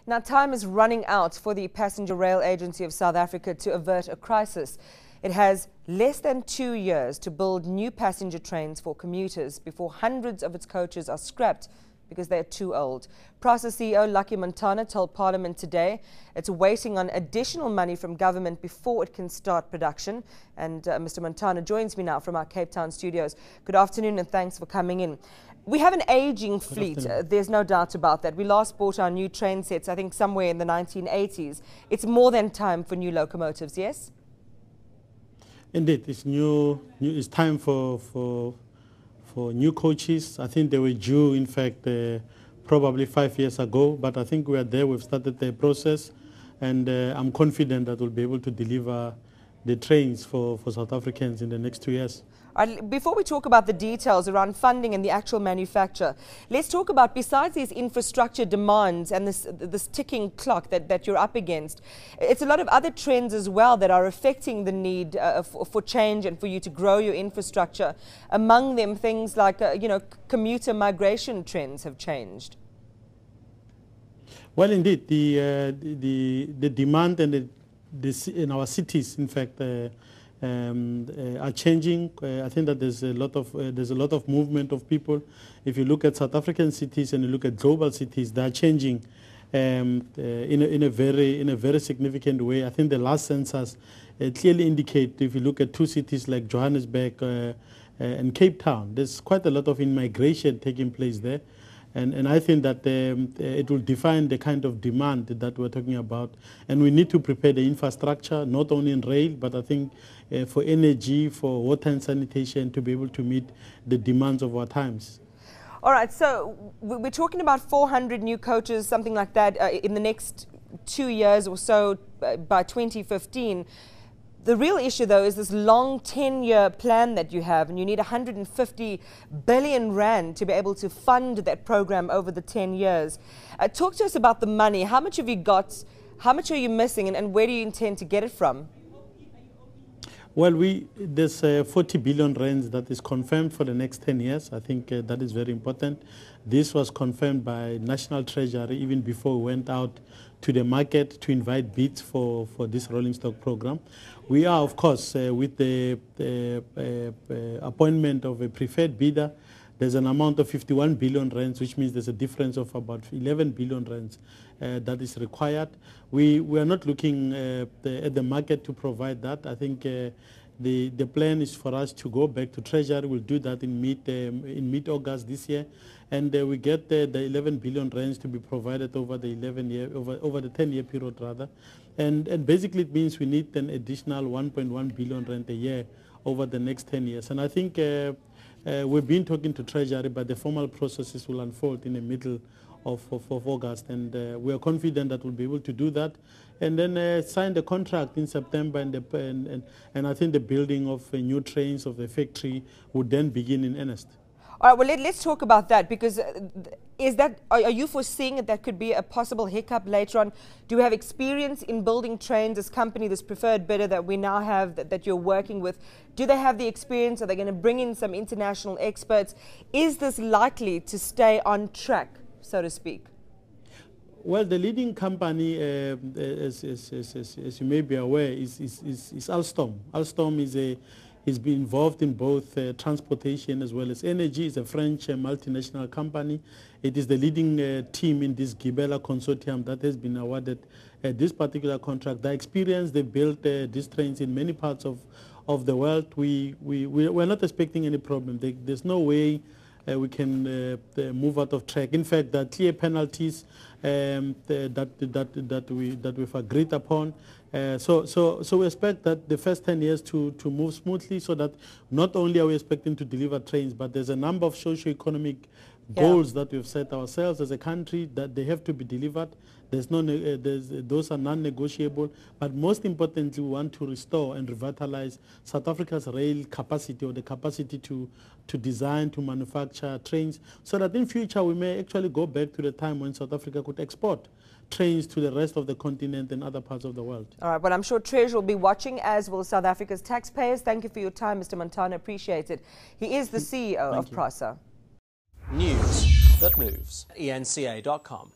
Now, time is running out for the Passenger Rail Agency of South Africa to avert a crisis. It has less than 2 years to build new passenger trains for commuters before hundreds of its coaches are scrapped because they are too old. PRASA CEO Lucky Montana told Parliament today it's waiting on additional money from government before it can start production. And Mr. Montana joins me now from our Cape Town studios. Good afternoon and thanks for coming in. We have an aging fleet, there's no doubt about that. We last bought our new train sets, I think, somewhere in the 1980s. It's more than time for new locomotives, yes? Indeed, it's time for new coaches. I think they were due, in fact, probably 5 years ago, but I think we are there. We've started the process, and I'm confident that we'll be able to deliver the trains for South Africans in the next 2 years. Before we talk about the details around funding and the actual manufacture, let's talk about, besides these infrastructure demands and this ticking clock that you're up against, it's a lot of other trends as well that are affecting the need for change and for you to grow your infrastructure. Among them, things like, commuter migration trends have changed. Well, indeed, the demand and in our cities, in fact, are changing. I think that there's a lot of movement of people. If you look at South African cities and you look at global cities, they are changing in a very significant way. I think the last census clearly indicate, if you look at two cities like Johannesburg and Cape Town, there's quite a lot of immigration taking place there. And I think that it will define the kind of demand that we're talking about. And we need to prepare the infrastructure, not only in rail, but I think for energy, for water and sanitation, to be able to meet the demands of our times. All right, so we're talking about 400 new coaches, something like that, in the next 2 years or so by 2015. The real issue, though, is this long 10-year plan that you have, and you need 150 billion rand to be able to fund that program over the 10 years. Talk to us about the money. How much have you got? How much are you missing, and where do you intend to get it from? Well, there's 40 billion rands that is confirmed for the next 10 years. I think that is very important. This was confirmed by National Treasury even before we went out to the market to invite bids for this rolling stock program. We are, of course, with the appointment of a preferred bidder. There's an amount of 51 billion rands, which means there's a difference of about 11 billion rands that is required. We are not looking at the market to provide that. I think the plan is for us to go back to Treasury. We'll do that in mid-August this year, and we get the 11 billion rands to be provided over the 10-year period rather, and basically it means we need an additional 1.1 billion rand a year over the next 10 years. And I think we've been talking to Treasury, but the formal processes will unfold in the middle of August, and we are confident that we'll be able to do that, and then sign the contract in September, and I think the building of new trains of the factory would then begin in earnest. All right, well, let's talk about that, because are you foreseeing that could be a possible hiccup later on? Do you have experience in building trains, this company, this preferred bidder that we now have that you're working with? Do they have the experience? Are they going to bring in some international experts? Is this likely to stay on track, so to speak? Well, the leading company, as you may be aware, is Alstom. Alstom has been involved in both transportation as well as energy. It's a French multinational company. It is the leading team in this Gibela consortium that has been awarded this particular contract. The experience, they built these trains in many parts of the world. We're not expecting any problem. There's no way we can move out of track. In fact, there are clear penalties that we've agreed upon. So we expect that the first 10 years to move smoothly, so that not only are we expecting to deliver trains, but there's a number of socio-economic goals that we've set ourselves as a country that they have to be delivered. Those are non-negotiable, but most importantly, we want to restore and revitalize South Africa's rail capacity, or the capacity to design, to manufacture trains, so that in future we may actually go back to the time when South Africa could export trains to the rest of the continent and other parts of the world. All right, well, I'm sure Treasury will be watching, as will South Africa's taxpayers. Thank you for your time, Mr. Montana. Appreciate it. He is the CEO of PRASA. News that moves. eNCA.com.